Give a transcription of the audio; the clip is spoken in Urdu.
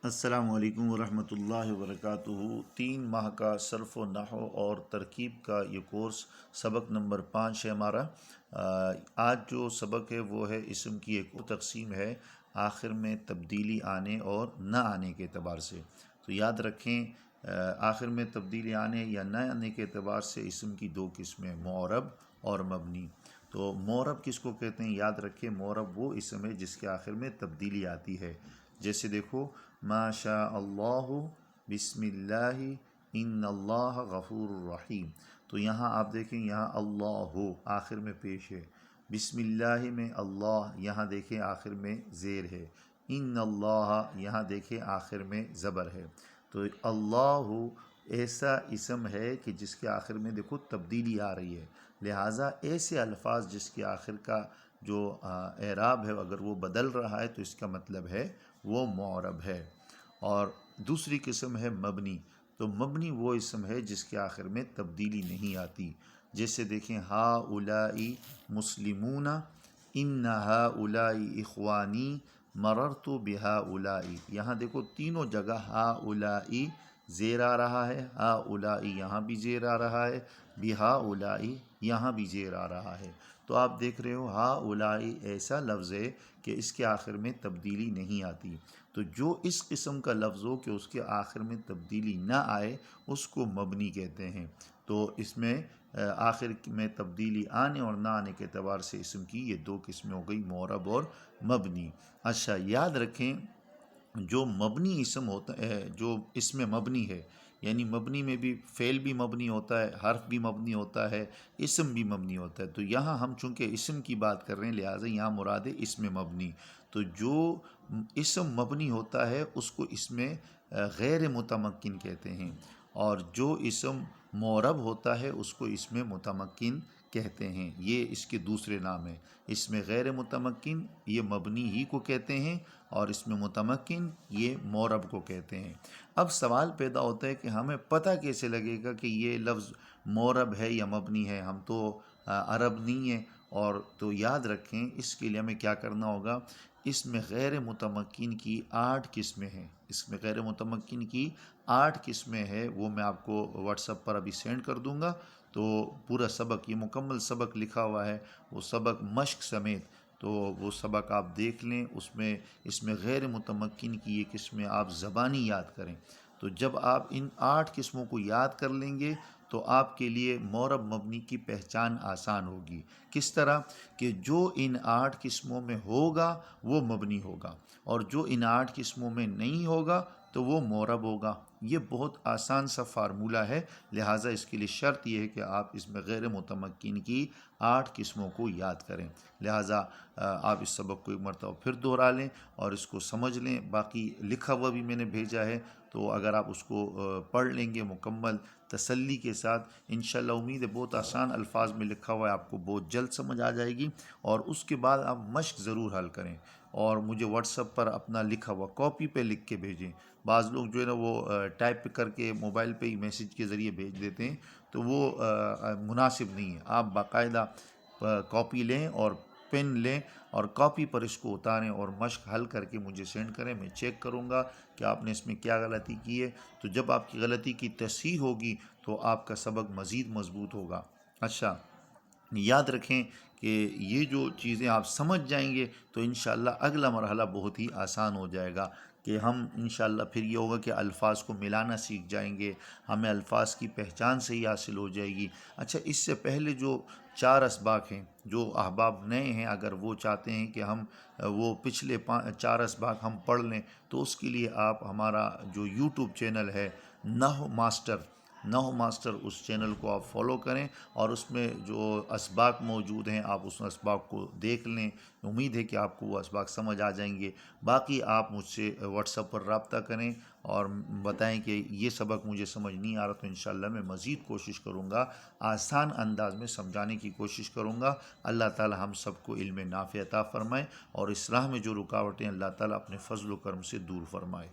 السلام علیکم ورحمۃ اللہ وبرکاتہ۔ 3 ماہ کا صرف و نحو اور ترکیب کا یہ کورس سبق نمبر 5 ہے ہمارا۔ آج جو سبق ہے وہ ہے اسم کی ایک تقسیم ہے آخر میں تبدیلی آنے اور نہ آنے کے اعتبار سے۔ تو یاد رکھیں آخر میں تبدیلی آنے یا نہ آنے کے اعتبار سے اسم کی 2 قسمیں، معرب اور مبنی۔ تو معرب کس کو کہتے ہیں؟ یاد رکھیں معرب وہ اسم ہے جس کے آخر میں تبدیلی آتی ہے۔ جیسے دیکھو ما شاء اللہ بسم اللہ ان اللہ غفور الرحیم۔ تو یہاں آپ دیکھیں یہاں اللہ آخر میں پیش ہے، بسم اللہ میں اللہ یہاں دیکھیں آخر میں زیر ہے، ان اللہ یہاں دیکھیں آخر میں زبر ہے۔ تو اللہ ایسا اسم ہے کہ جس کے آخر میں دیکھو تبدیلی آ رہی ہے، لہٰذا ایسے الفاظ جس کے آخر کا جو اعراب ہے اگر وہ بدل رہا ہے تو اس کا مطلب ہے وہ معرب ہے۔ اور دوسری قسم ہے مبنی۔ تو مبنی وہ اسم ہے جس کے آخر میں تبدیلی نہیں آتی۔ جیسے دیکھیں ہؤلاء مسلمون، ان ہؤلاء اخوانی، مررت بہؤلاء۔ یہاں دیکھو تینوں جگہ ہؤلاء زیر آ رہا ہے، ہؤلاء یہاں بھی زیر آ رہا ہے، بہؤلاء یہاں بھی زیر آ رہا ہے۔ تو آپ دیکھ رہے ہو ہؤلاء ایسا لفظ ہے کہ اس کے آخر میں تبدیلی نہیں آتی۔ تو جو اس قسم کا لفظ ہو کہ اس کے آخر میں تبدیلی نہ آئے اس کو مبنی کہتے ہیں۔ تو اس میں آخر میں تبدیلی آنے اور نہ آنے کے اعتبار سے اسم کی یہ 2 قسمیں ہو گئی، معرب اور مبنی۔ اچھا یاد رکھیں جو مبنی اسم ہوتا ہے، جو اسم مبنی ہے، یعنی مبنی میں بھی فعل بھی مبنی ہوتا ہے، حرف بھی مبنی ہوتا ہے، اسم بھی مبنی ہوتا ہے۔ تو یہاں ہم چونکہ اسم کی بات کر رہے ہیں لہٰذا یہاں مراد ہے اسم مبنی۔ تو جو اسم مبنی ہوتا ہے اس کو اسم غیر متمکن کہتے ہیں، اور جو اسم معرب ہوتا ہے اس کو اسم متمکن کہتے ہیں۔ یہ اس کے دوسرے نام ہیں۔ اسم غیر متمکن یہ مبنی ہی کو کہتے ہیں، اور اسم متمکن یہ معرب کو کہتے ہیں۔ اب سوال پیدا ہوتا ہے کہ ہمیں پتہ کیسے لگے گا کہ یہ لفظ معرب ہے یا مبنی ہے؟ ہم تو عرب نہیں ہیں۔ اور تو یاد رکھیں اس کے لیے ہمیں کیا کرنا ہوگا، اسم غیر متمکن کی 8 قسمیں ہیں۔ اسم غیر متمکن کی 8 قسمیں ہیں، وہ میں آپ کو واٹس ایپ پر ابھی سینڈ کر دوں گا۔ تو پورا سبق، یہ مکمل سبق لکھا ہوا ہے، وہ سبق مشق سمیت، تو وہ سبق آپ دیکھ لیں۔ اس میں غیر متمکن کی یہ قسمیں آپ زبانی یاد کریں۔ تو جب آپ ان 8 قسموں کو یاد کر لیں گے تو آپ کے لیے معرب مبنی کی پہچان آسان ہوگی۔ کس طرح کہ جو ان 8 قسموں میں ہوگا وہ مبنی ہوگا، اور جو ان 8 قسموں میں نہیں ہوگا تو وہ معرب ہوگا۔ یہ بہت آسان سا فارمولہ ہے، لہٰذا اس کے لیے شرط یہ ہے کہ آپ اس میں غیر متمکن کی 8 قسموں کو یاد کریں۔ لہٰذا آپ اس سبق کو ایک مرتبہ پھر دہرا لیں اور اس کو سمجھ لیں۔ باقی لکھا ہوا بھی میں نے بھیجا ہے، تو اگر آپ اس کو پڑھ لیں گے مکمل تسلی کے ساتھ، انشاءاللہ امید ہے بہت آسان الفاظ میں لکھا ہوا ہے، آپ کو بہت جلد سمجھ آ جائے گی۔ اور اس کے بعد آپ مشق ضرور حل کریں، اور مجھے واٹس ایپ پر اپنا لکھا ہوا کاپی پہ لکھ کے بھیجیں۔ بعض لوگ جو ہے نا وہ ٹائپ کر کے موبائل پہ ہی میسیج کے ذریعے بھیج دیتے ہیں، تو وہ مناسب نہیں ہے۔ آپ باقاعدہ کاپی لیں اور پین لیں اور کاپی پر اس کو اتاریں اور مشق حل کر کے مجھے سینڈ کریں۔ میں چیک کروں گا کہ آپ نے اس میں کیا غلطی کی ہے۔ تو جب آپ کی غلطی کی تصحیح ہوگی تو آپ کا سبق مزید مضبوط ہوگا۔ اچھا یاد رکھیں کہ یہ جو چیزیں آپ سمجھ جائیں گے تو انشاءاللہ اگلا مرحلہ بہت ہی آسان ہو جائے گا، کہ ہم انشاءاللہ پھر یہ ہوگا کہ الفاظ کو ملانا سیکھ جائیں گے، ہمیں الفاظ کی پہچان صحیح حاصل ہو جائے گی۔ اچھا اس سے پہلے جو 4 اسباق ہیں، جو احباب نئے ہیں اگر وہ چاہتے ہیں کہ ہم وہ پچھلے 4 اسباق ہم پڑھ لیں، تو اس کے لیے آپ ہمارا جو یوٹیوب چینل ہے نحو ماسٹر، اس چینل کو آپ فالو کریں، اور اس میں جو اسباق موجود ہیں آپ اس اسباق کو دیکھ لیں۔ امید ہے کہ آپ کو وہ اسباق سمجھ آ جائیں گے۔ باقی آپ مجھ سے واٹس ایپ پر رابطہ کریں اور بتائیں کہ یہ سبق مجھے سمجھ نہیں آ رہا، تو انشاءاللہ میں مزید کوشش کروں گا، آسان انداز میں سمجھانے کی کوشش کروں گا۔ اللہ تعالی ہم سب کو علم نافع عطا فرمائے، اور اس راہ میں جو رکاوٹیں اللہ تعالی اپنے فضل و کرم سے دور فرمائے۔